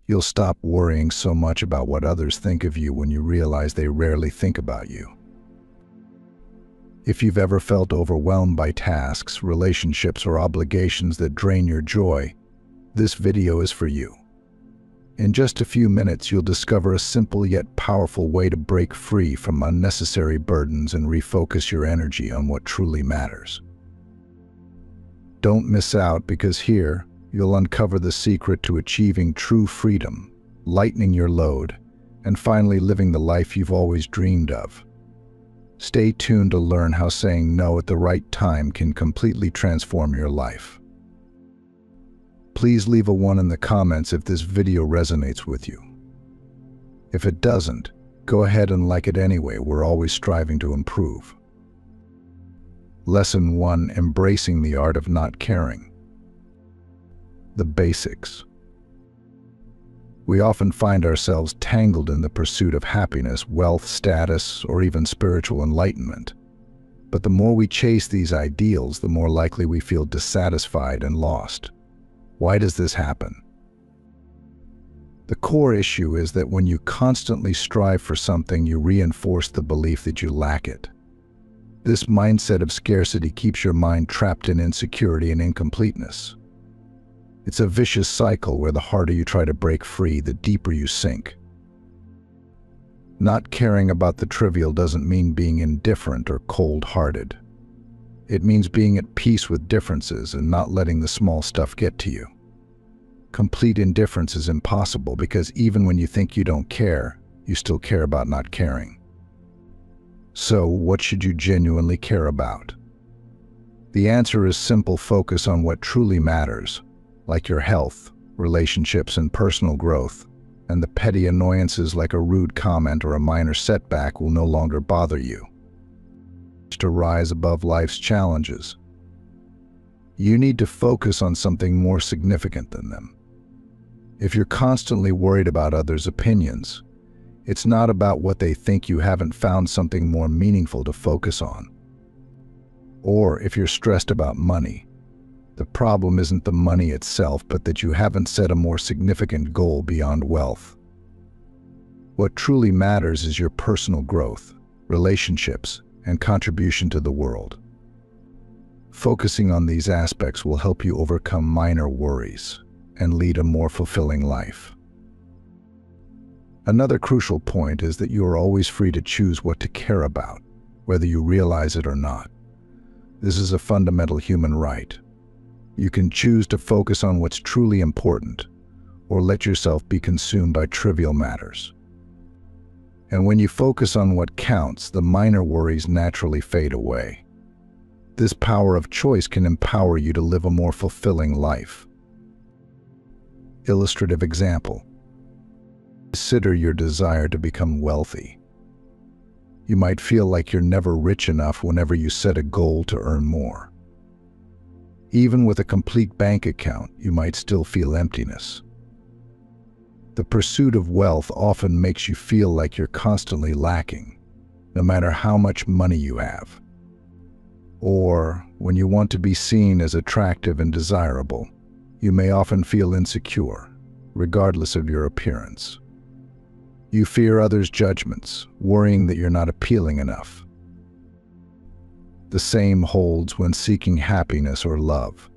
You'll stop worrying so much about what others think of you when you realize they rarely think about you. If you've ever felt overwhelmed by tasks, relationships, or obligations that drain your joy, this video is for you. In just a few minutes, you'll discover a simple yet powerful way to break free from unnecessary burdens and refocus your energy on what truly matters. Don't miss out, because here, you'll uncover the secret to achieving true freedom, lightening your load, and finally living the life you've always dreamed of. Stay tuned to learn how saying no at the right time can completely transform your life. Please leave a 1 in the comments if this video resonates with you. If it doesn't, go ahead and like it anyway. We're always striving to improve. Lesson 1: Embracing the art of not caring. The basics. We often find ourselves tangled in the pursuit of happiness, wealth, status, or even spiritual enlightenment. But the more we chase these ideals, the more likely we feel dissatisfied and lost. Why does this happen? The core issue is that when you constantly strive for something, you reinforce the belief that you lack it. This mindset of scarcity keeps your mind trapped in insecurity and incompleteness. It's a vicious cycle where the harder you try to break free, the deeper you sink. Not caring about the trivial doesn't mean being indifferent or cold-hearted. It means being at peace with differences and not letting the small stuff get to you. Complete indifference is impossible, because even when you think you don't care, you still care about not caring. So, what should you genuinely care about? The answer is simple: focus on what truly matters, like your health, relationships, and personal growth, and the petty annoyances like a rude comment or a minor setback will no longer bother you. To rise above life's challenges, you need to focus on something more significant than them. If you're constantly worried about others' opinions, it's not about what they think. You haven't found something more meaningful to focus on. Or if you're stressed about money, the problem isn't the money itself, but that you haven't set a more significant goal beyond wealth. What truly matters is your personal growth, relationships, and contribution to the world. Focusing on these aspects will help you overcome minor worries and lead a more fulfilling life. Another crucial point is that you are always free to choose what to care about, whether you realize it or not. This is a fundamental human right. You can choose to focus on what's truly important, or let yourself be consumed by trivial matters. And when you focus on what counts, the minor worries naturally fade away. This power of choice can empower you to live a more fulfilling life. Illustrative example. Consider your desire to become wealthy. You might feel like you're never rich enough whenever you set a goal to earn more. Even with a complete bank account, you might still feel emptiness. The pursuit of wealth often makes you feel like you're constantly lacking, no matter how much money you have. Or, when you want to be seen as attractive and desirable, you may often feel insecure, regardless of your appearance. You fear others' judgments, worrying that you're not appealing enough. The same holds when seeking happiness or love.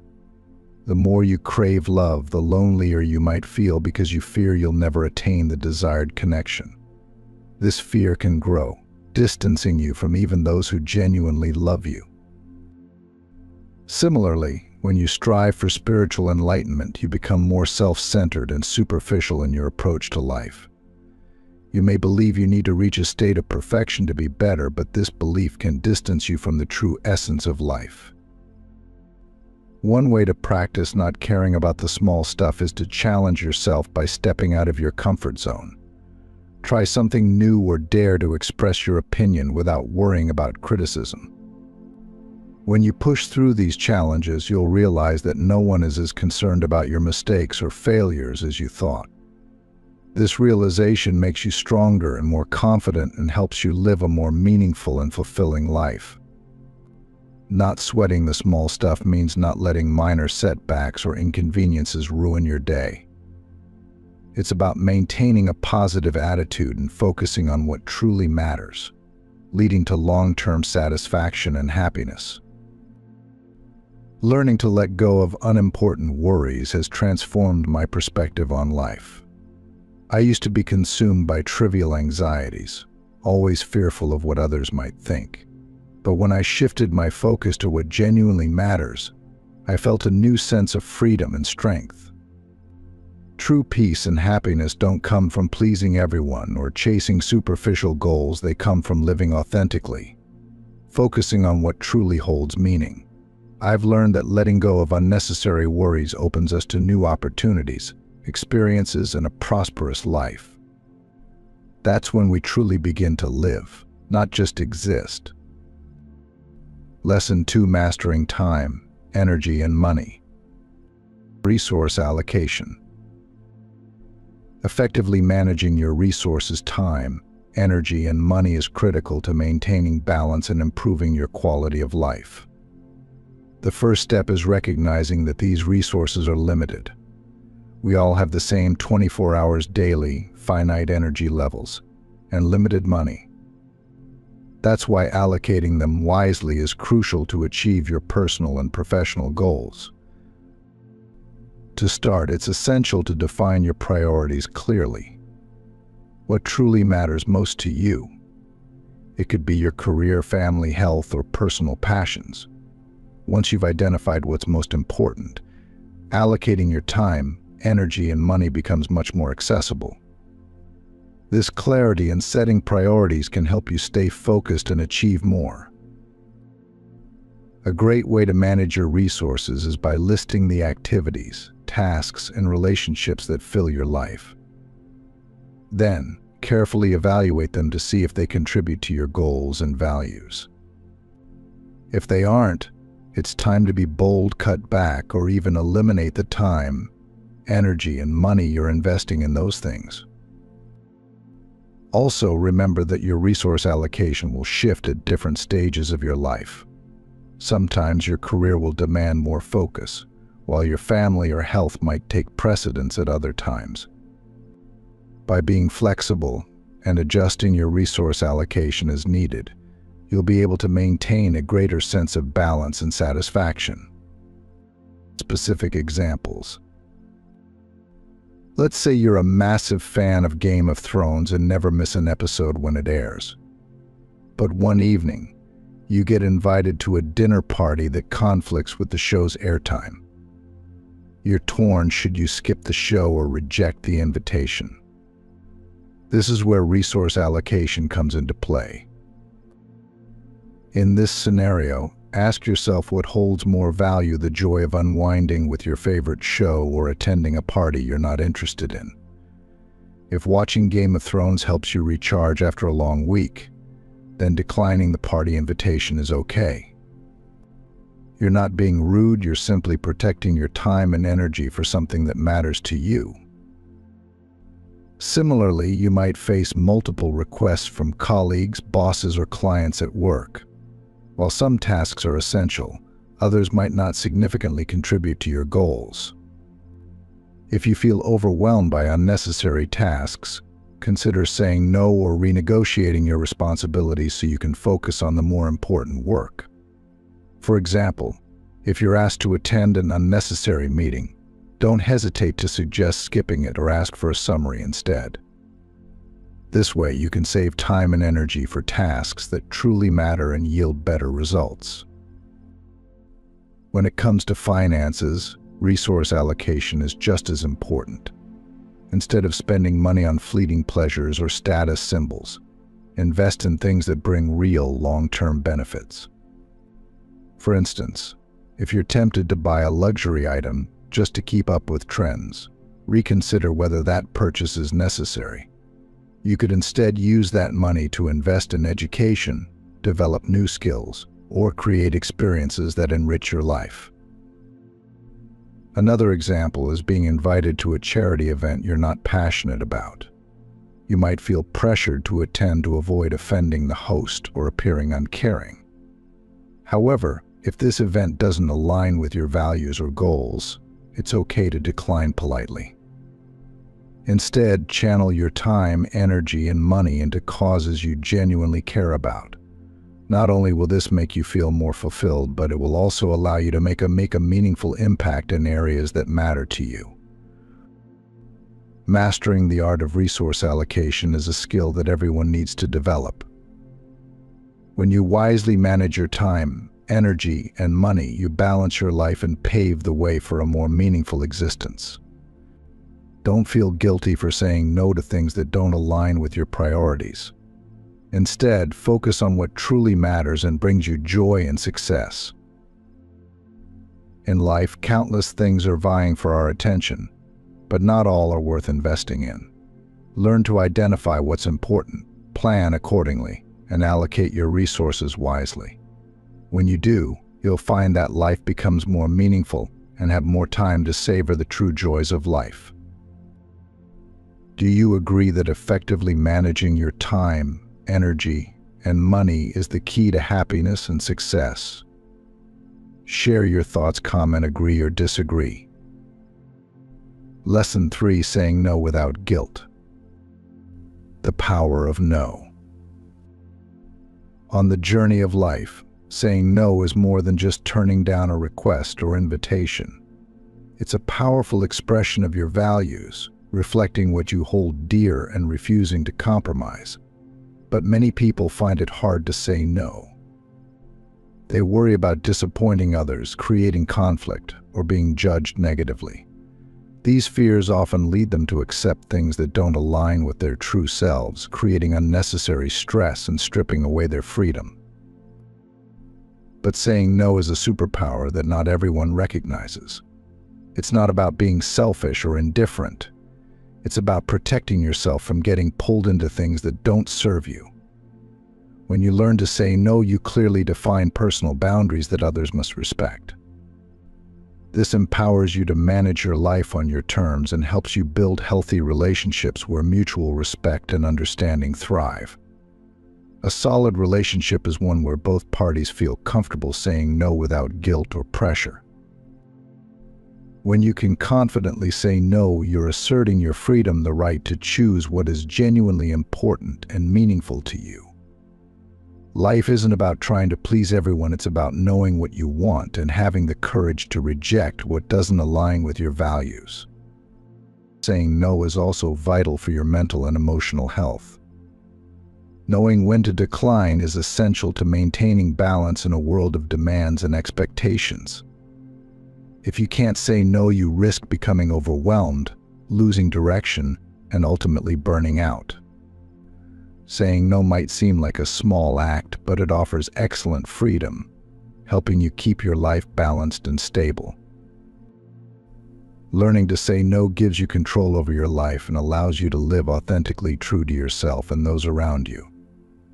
The more you crave love, the lonelier you might feel, because you fear you'll never attain the desired connection. This fear can grow, distancing you from even those who genuinely love you. Similarly, when you strive for spiritual enlightenment, you become more self-centered and superficial in your approach to life. You may believe you need to reach a state of perfection to be better, but this belief can distance you from the true essence of life. One way to practice not caring about the small stuff is to challenge yourself by stepping out of your comfort zone. Try something new or dare to express your opinion without worrying about criticism. When you push through these challenges, you'll realize that no one is as concerned about your mistakes or failures as you thought. This realization makes you stronger and more confident and helps you live a more meaningful and fulfilling life. Not sweating the small stuff means not letting minor setbacks or inconveniences ruin your day. It's about maintaining a positive attitude and focusing on what truly matters, leading to long-term satisfaction and happiness. Learning to let go of unimportant worries has transformed my perspective on life. I used to be consumed by trivial anxieties, always fearful of what others might think. But when I shifted my focus to what genuinely matters, I felt a new sense of freedom and strength. True peace and happiness don't come from pleasing everyone or chasing superficial goals. They come from living authentically, focusing on what truly holds meaning. I've learned that letting go of unnecessary worries opens us to new opportunities, experiences, and a prosperous life. That's when we truly begin to live, not just exist. Lesson 2: Mastering time, energy, and money. Resource allocation. Effectively managing your resources, time, energy, and money is critical to maintaining balance and improving your quality of life. The first step is recognizing that these resources are limited. We all have the same 24 hours daily, finite energy levels, and limited money. That's why allocating them wisely is crucial to achieve your personal and professional goals. To start, it's essential to define your priorities clearly. What truly matters most to you? It could be your career, family, health, or personal passions. Once you've identified what's most important, allocating your time, energy, and money becomes much more accessible. This clarity in setting priorities can help you stay focused and achieve more. A great way to manage your resources is by listing the activities, tasks, and relationships that fill your life. Then, carefully evaluate them to see if they contribute to your goals and values. If they aren't, it's time to be bold, cut back, or even eliminate the time, energy, and money you're investing in those things. Also, remember that your resource allocation will shift at different stages of your life. Sometimes your career will demand more focus, while your family or health might take precedence at other times. By being flexible and adjusting your resource allocation as needed, you'll be able to maintain a greater sense of balance and satisfaction. Specific examples. Let's say you're a massive fan of Game of Thrones and never miss an episode when it airs. But one evening, you get invited to a dinner party that conflicts with the show's airtime. You're torn: should you skip the show or reject the invitation? This is where resource allocation comes into play. In this scenario, ask yourself what holds more value: the joy of unwinding with your favorite show or attending a party you're not interested in. If watching Game of Thrones helps you recharge after a long week, then declining the party invitation is okay. You're not being rude, you're simply protecting your time and energy for something that matters to you. Similarly, you might face multiple requests from colleagues, bosses, or clients at work. While some tasks are essential, others might not significantly contribute to your goals. If you feel overwhelmed by unnecessary tasks, consider saying no or renegotiating your responsibilities so you can focus on the more important work. For example, if you're asked to attend an unnecessary meeting, don't hesitate to suggest skipping it or ask for a summary instead. This way, you can save time and energy for tasks that truly matter and yield better results. When it comes to finances, resource allocation is just as important. Instead of spending money on fleeting pleasures or status symbols, invest in things that bring real long-term benefits. For instance, if you're tempted to buy a luxury item just to keep up with trends, reconsider whether that purchase is necessary. You could instead use that money to invest in education, develop new skills, or create experiences that enrich your life. Another example is being invited to a charity event you're not passionate about. You might feel pressured to attend to avoid offending the host or appearing uncaring. However, if this event doesn't align with your values or goals, it's okay to decline politely. Instead, channel your time, energy, and money into causes you genuinely care about. Not only will this make you feel more fulfilled, but it will also allow you to make a meaningful impact in areas that matter to you. Mastering the art of resource allocation is a skill that everyone needs to develop. When you wisely manage your time, energy, and money, you balance your life and pave the way for a more meaningful existence. Don't feel guilty for saying no to things that don't align with your priorities. Instead, focus on what truly matters and brings you joy and success. In life, countless things are vying for our attention, but not all are worth investing in. Learn to identify what's important, plan accordingly, and allocate your resources wisely. When you do, you'll find that life becomes more meaningful and have more time to savor the true joys of life. Do you agree that effectively managing your time, energy, and money is the key to happiness and success? Share your thoughts, comment, agree or disagree. Lesson 3: Saying no without guilt. The power of no. On the journey of life, saying no is more than just turning down a request or invitation. It's a powerful expression of your values, reflecting what you hold dear and refusing to compromise. But many people find it hard to say no. They worry about disappointing others, creating conflict, or being judged negatively. These fears often lead them to accept things that don't align with their true selves, creating unnecessary stress and stripping away their freedom. But saying no is a superpower that not everyone recognizes. It's not about being selfish or indifferent. It's about protecting yourself from getting pulled into things that don't serve you. When you learn to say no, you clearly define personal boundaries that others must respect. This empowers you to manage your life on your terms and helps you build healthy relationships where mutual respect and understanding thrive. A solid relationship is one where both parties feel comfortable saying no without guilt or pressure. When you can confidently say no, you're asserting your freedom, the right to choose what is genuinely important and meaningful to you. Life isn't about trying to please everyone, it's about knowing what you want and having the courage to reject what doesn't align with your values. Saying no is also vital for your mental and emotional health. Knowing when to decline is essential to maintaining balance in a world of demands and expectations. If you can't say no, you risk becoming overwhelmed, losing direction, and ultimately burning out. Saying no might seem like a small act, but it offers excellent freedom, helping you keep your life balanced and stable. Learning to say no gives you control over your life and allows you to live authentically true to yourself and those around you.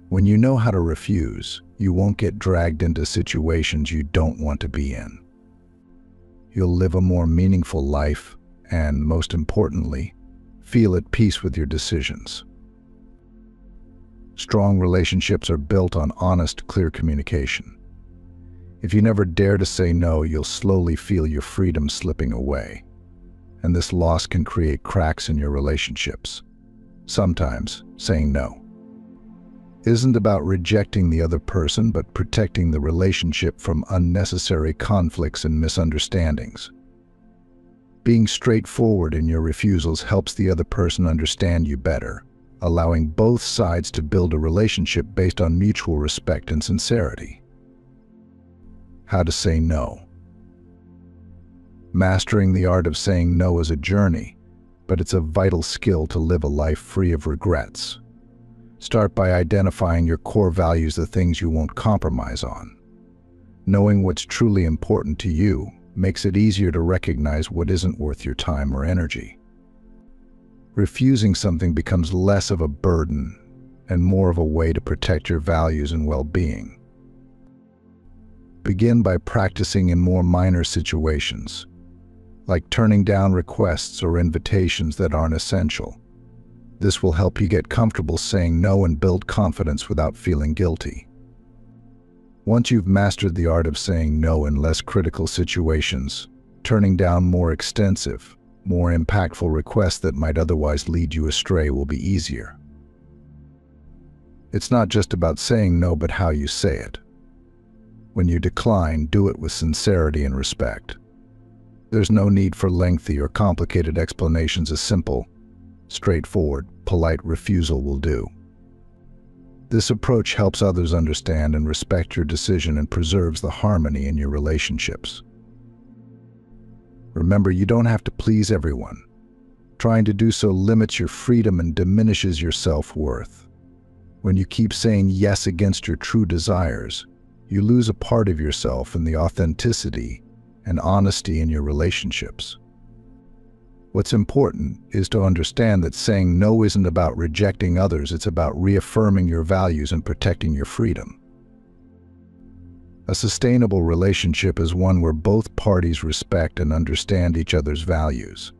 When you know how to refuse, you won't get dragged into situations you don't want to be in. You'll live a more meaningful life and, most importantly, feel at peace with your decisions. Strong relationships are built on honest, clear communication. If you never dare to say no, you'll slowly feel your freedom slipping away, and this loss can create cracks in your relationships. Sometimes, saying no isn't about rejecting the other person, but protecting the relationship from unnecessary conflicts and misunderstandings. Being straightforward in your refusals helps the other person understand you better, allowing both sides to build a relationship based on mutual respect and sincerity. How to say no. Mastering the art of saying no is a journey, but it's a vital skill to live a life free of regrets. Start by identifying your core values, the things you won't compromise on. Knowing what's truly important to you makes it easier to recognize what isn't worth your time or energy. Refusing something becomes less of a burden and more of a way to protect your values and well-being. Begin by practicing in more minor situations, like turning down requests or invitations that aren't essential. This will help you get comfortable saying no and build confidence without feeling guilty. Once you've mastered the art of saying no in less critical situations, turning down more extensive, More impactful requests that might otherwise lead you astray will be easier. It's not just about saying no, but how you say it. When you decline, do it with sincerity and respect. There's no need for lengthy or complicated explanations. A simple, straightforward, polite refusal will do. This approach helps others understand and respect your decision and preserves the harmony in your relationships. Remember, you don't have to please everyone. Trying to do so limits your freedom and diminishes your self-worth. When you keep saying yes against your true desires, you lose a part of yourself and the authenticity and honesty in your relationships. What's important is to understand that saying no isn't about rejecting others, it's about reaffirming your values and protecting your freedom. A sustainable relationship is one where both parties respect and understand each other's values.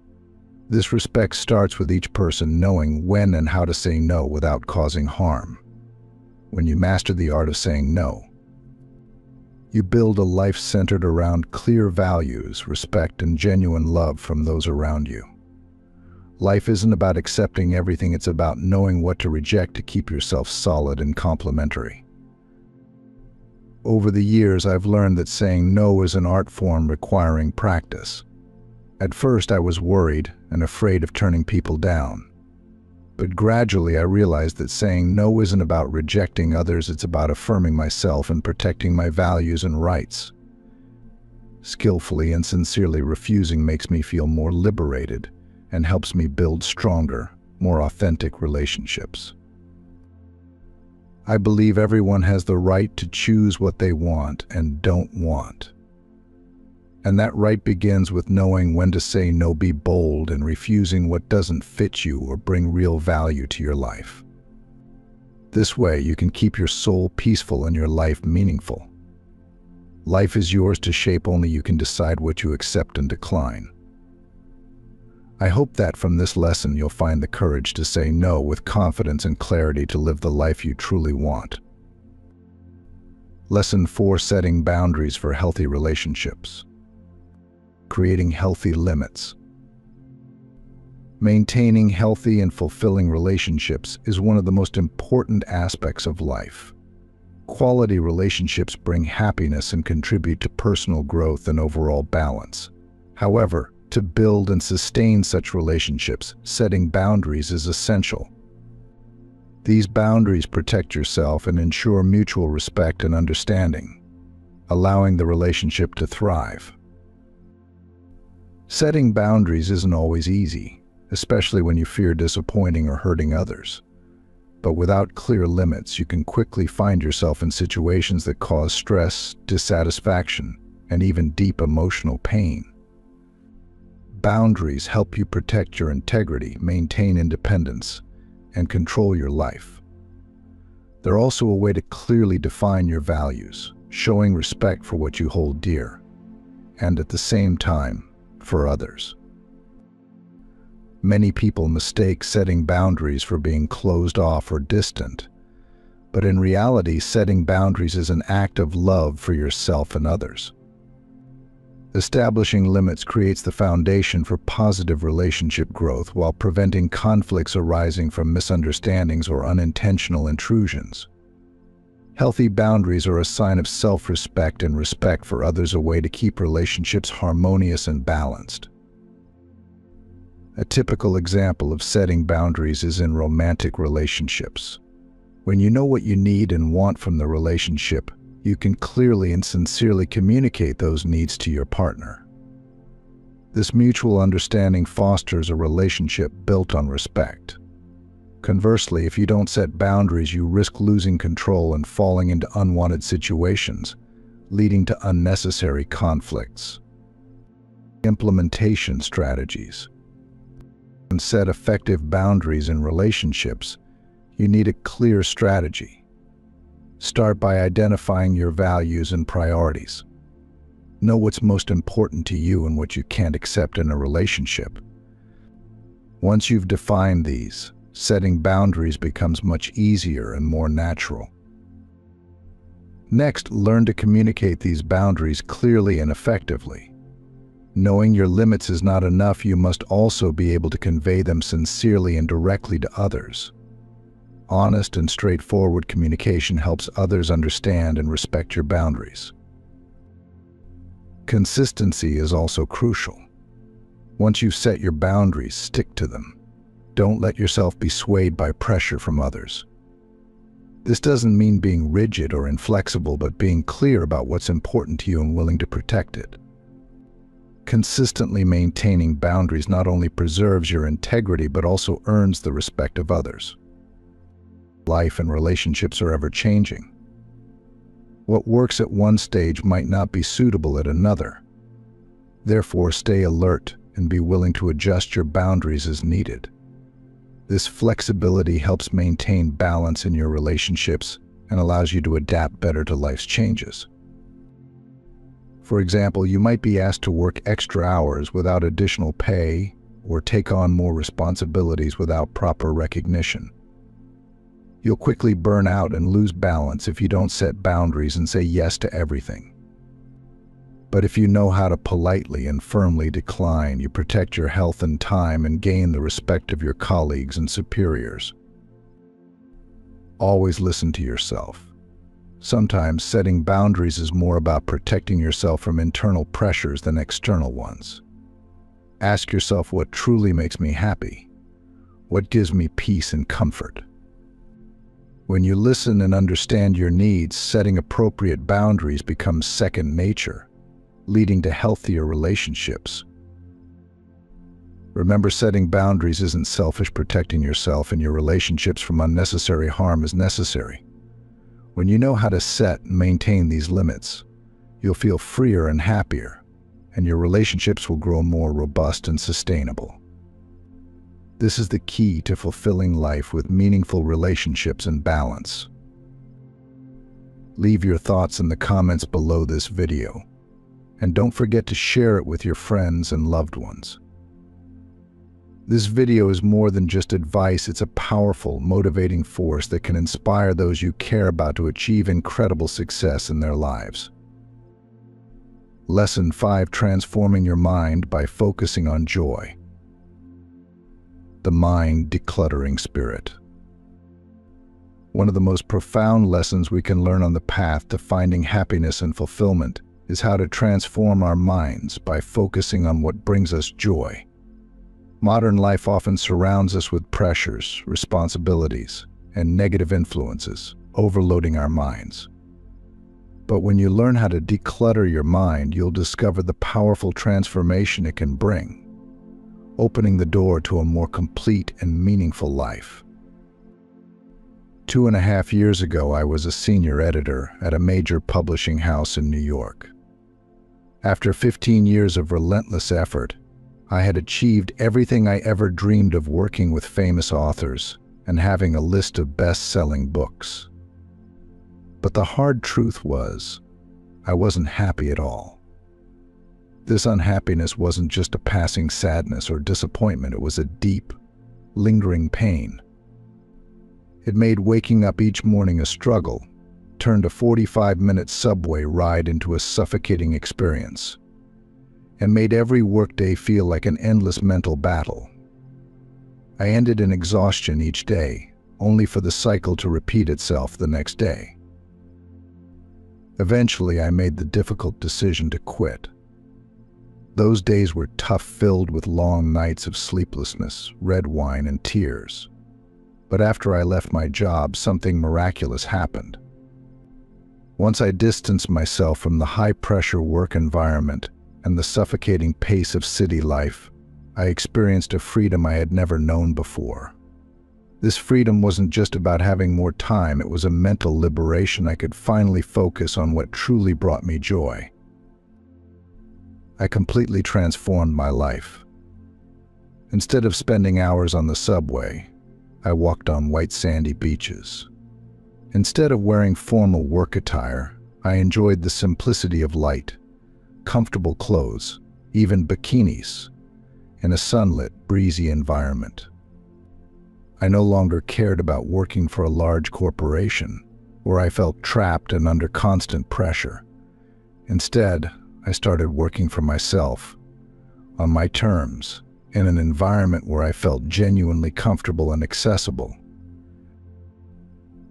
This respect starts with each person knowing when and how to say no without causing harm. When you master the art of saying no, you build a life centered around clear values, respect, and genuine love from those around you. Life isn't about accepting everything, it's about knowing what to reject to keep yourself solid and complementary. Over the years, I've learned that saying no is an art form requiring practice. At first, I was worried and afraid of turning people down. But gradually, I realized that saying no isn't about rejecting others, it's about affirming myself and protecting my values and rights. Skillfully and sincerely refusing makes me feel more liberated and helps me build stronger, more authentic relationships. I believe everyone has the right to choose what they want and don't want. And that right begins with knowing when to say no, be bold, and refusing what doesn't fit you or bring real value to your life. This way, you can keep your soul peaceful and your life meaningful. Life is yours to shape, only you can decide what you accept and decline. I hope that from this lesson you'll find the courage to say no with confidence and clarity to live the life you truly want. Lesson 4: Setting boundaries for healthy relationships. Creating healthy limits. Maintaining healthy and fulfilling relationships is one of the most important aspects of life. Quality relationships bring happiness and contribute to personal growth and overall balance. However, to build and sustain such relationships, setting boundaries is essential. These boundaries protect yourself and ensure mutual respect and understanding, allowing the relationship to thrive. Setting boundaries isn't always easy, especially when you fear disappointing or hurting others. But without clear limits, you can quickly find yourself in situations that cause stress, dissatisfaction, and even deep emotional pain. Boundaries help you protect your integrity, maintain independence, and control your life. They're also a way to clearly define your values, showing respect for what you hold dear, and at the same time, for others. Many people mistake setting boundaries for being closed off or distant, but in reality, setting boundaries is an act of love for yourself and others. Establishing limits creates the foundation for positive relationship growth while preventing conflicts arising from misunderstandings or unintentional intrusions. Healthy boundaries are a sign of self-respect and respect for others, a way to keep relationships harmonious and balanced. A typical example of setting boundaries is in romantic relationships. When you know what you need and want from the relationship, you can clearly and sincerely communicate those needs to your partner. This mutual understanding fosters a relationship built on respect. Conversely, if you don't set boundaries, you risk losing control and falling into unwanted situations, leading to unnecessary conflicts. Implementation strategies. To set effective boundaries in relationships, you need a clear strategy. Start by identifying your values and priorities. Know what's most important to you and what you can't accept in a relationship. Once you've defined these, setting boundaries becomes much easier and more natural. Next, learn to communicate these boundaries clearly and effectively. Knowing your limits is not enough, you must also be able to convey them sincerely and directly to others. Honest and straightforward communication helps others understand and respect your boundaries. Consistency is also crucial. Once you've set your boundaries, stick to them. Don't let yourself be swayed by pressure from others. This doesn't mean being rigid or inflexible, but being clear about what's important to you and willing to protect it. Consistently maintaining boundaries not only preserves your integrity, but also earns the respect of others. Life and relationships are ever-changing. What works at one stage might not be suitable at another. Therefore, stay alert and be willing to adjust your boundaries as needed. This flexibility helps maintain balance in your relationships and allows you to adapt better to life's changes. For example, you might be asked to work extra hours without additional pay or take on more responsibilities without proper recognition. You'll quickly burn out and lose balance if you don't set boundaries and say yes to everything. But if you know how to politely and firmly decline, you protect your health and time and gain the respect of your colleagues and superiors. Always listen to yourself. Sometimes setting boundaries is more about protecting yourself from internal pressures than external ones. Ask yourself, what truly makes me happy? What gives me peace and comfort? When you listen and understand your needs, setting appropriate boundaries becomes second nature, leading to healthier relationships. Remember, setting boundaries isn't selfish. Protecting yourself and your relationships from unnecessary harm is necessary. When you know how to set and maintain these limits, you'll feel freer and happier, and your relationships will grow more robust and sustainable. This is the key to fulfilling life with meaningful relationships and balance. Leave your thoughts in the comments below this video, and don't forget to share it with your friends and loved ones. This video is more than just advice. It's a powerful, motivating force that can inspire those you care about to achieve incredible success in their lives. Lesson 5: Transforming your mind by focusing on joy. The mind decluttering spirit. One of the most profound lessons we can learn on the path to finding happiness and fulfillment is how to transform our minds by focusing on what brings us joy. Modern life often surrounds us with pressures, responsibilities, and negative influences, overloading our minds. But when you learn how to declutter your mind, you'll discover the powerful transformation it can bring, opening the door to a more complete and meaningful life. 2.5 years ago, I was a senior editor at a major publishing house in New York. After 15 years of relentless effort, I had achieved everything I ever dreamed of, working with famous authors and having a list of best-selling books. But the hard truth was, I wasn't happy at all. This unhappiness wasn't just a passing sadness or disappointment, it was a deep, lingering pain. It made waking up each morning a struggle, turned a 45-minute subway ride into a suffocating experience, and made every workday feel like an endless mental battle. I ended in exhaustion each day, only for the cycle to repeat itself the next day. Eventually, I made the difficult decision to quit. Those days were tough, filled with long nights of sleeplessness, red wine, and tears. But after I left my job, something miraculous happened. Once I distanced myself from the high-pressure work environment and the suffocating pace of city life, I experienced a freedom I had never known before. This freedom wasn't just about having more time, it was a mental liberation. I could finally focus on what truly brought me joy. I completely transformed my life. Instead of spending hours on the subway, I walked on white sandy beaches. Instead of wearing formal work attire, I enjoyed the simplicity of light, comfortable clothes, even bikinis, in a sunlit, breezy environment. I no longer cared about working for a large corporation, where I felt trapped and under constant pressure. Instead, I started working for myself, on my terms, in an environment where I felt genuinely comfortable and accessible.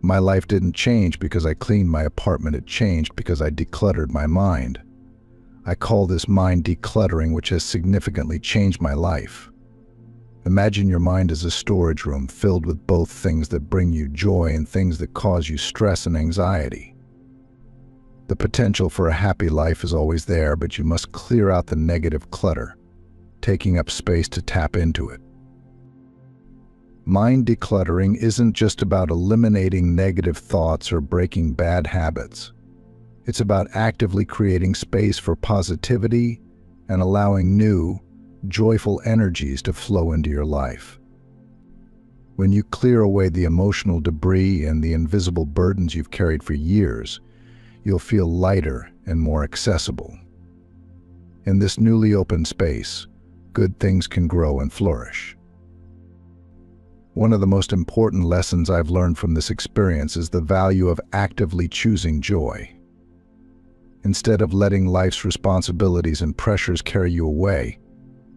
My life didn't change because I cleaned my apartment, it changed because I decluttered my mind. I call this mind decluttering, which has significantly changed my life. Imagine your mind as a storage room filled with both things that bring you joy and things that cause you stress and anxiety. The potential for a happy life is always there, but you must clear out the negative clutter, taking up space to tap into it. Mind decluttering isn't just about eliminating negative thoughts or breaking bad habits. It's about actively creating space for positivity and allowing new, joyful energies to flow into your life. When you clear away the emotional debris and the invisible burdens you've carried for years, you'll feel lighter and more accessible. In this newly opened space, good things can grow and flourish. One of the most important lessons I've learned from this experience is the value of actively choosing joy. Instead of letting life's responsibilities and pressures carry you away,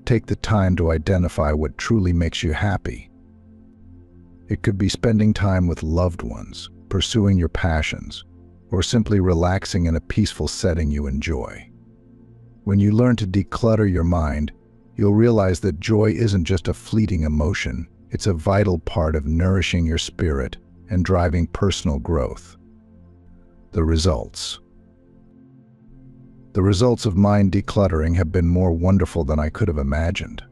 take the time to identify what truly makes you happy. It could be spending time with loved ones, pursuing your passions, or simply relaxing in a peaceful setting you enjoy. When you learn to declutter your mind, you'll realize that joy isn't just a fleeting emotion, it's a vital part of nourishing your spirit and driving personal growth. The results of mind decluttering have been more wonderful than I could have imagined.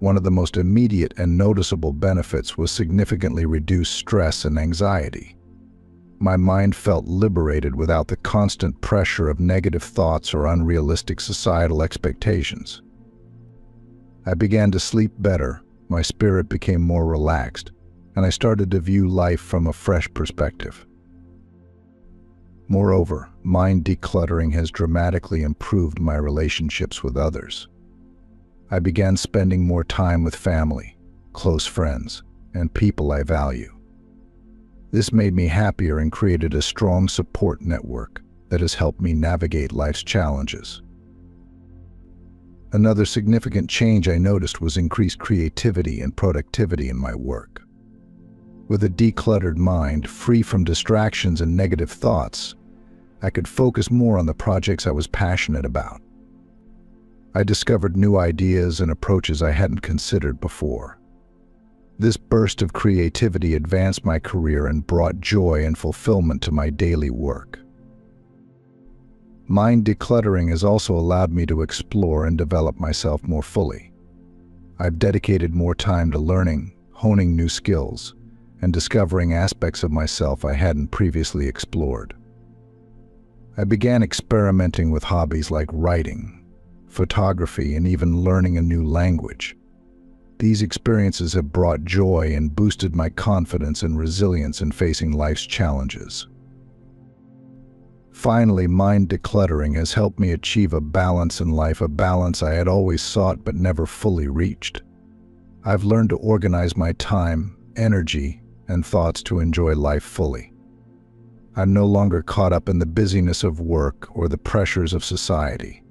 One of the most immediate and noticeable benefits was significantly reduced stress and anxiety. My mind felt liberated without the constant pressure of negative thoughts or unrealistic societal expectations. I began to sleep better, my spirit became more relaxed, and I started to view life from a fresh perspective. Moreover, mind decluttering has dramatically improved my relationships with others. I began spending more time with family, close friends, and people I value. This made me happier and created a strong support network that has helped me navigate life's challenges. Another significant change I noticed was increased creativity and productivity in my work. With a decluttered mind, free from distractions and negative thoughts, I could focus more on the projects I was passionate about. I discovered new ideas and approaches I hadn't considered before. This burst of creativity advanced my career and brought joy and fulfillment to my daily work. Mind decluttering has also allowed me to explore and develop myself more fully. I've dedicated more time to learning, honing new skills, and discovering aspects of myself I hadn't previously explored. I began experimenting with hobbies like writing, photography, and even learning a new language. These experiences have brought joy and boosted my confidence and resilience in facing life's challenges. Finally, mind decluttering has helped me achieve a balance in life, a balance I had always sought but never fully reached. I've learned to organize my time, energy, and thoughts to enjoy life fully. I'm no longer caught up in the busyness of work or the pressures of society.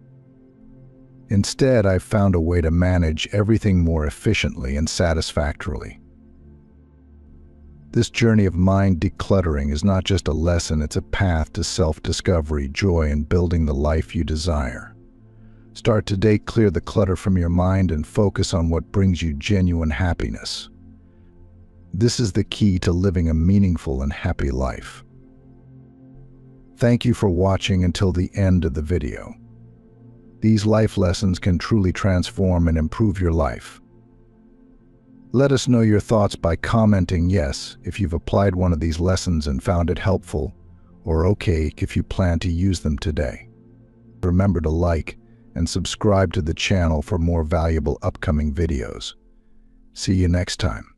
Instead, I've found a way to manage everything more efficiently and satisfactorily. This journey of mind decluttering is not just a lesson, it's a path to self-discovery, joy, and building the life you desire. Start today, clear the clutter from your mind, and focus on what brings you genuine happiness. This is the key to living a meaningful and happy life. Thank you for watching until the end of the video. These life lessons can truly transform and improve your life. Let us know your thoughts by commenting yes if you've applied one of these lessons and found it helpful, or okay if you plan to use them today. Remember to like and subscribe to the channel for more valuable upcoming videos. See you next time.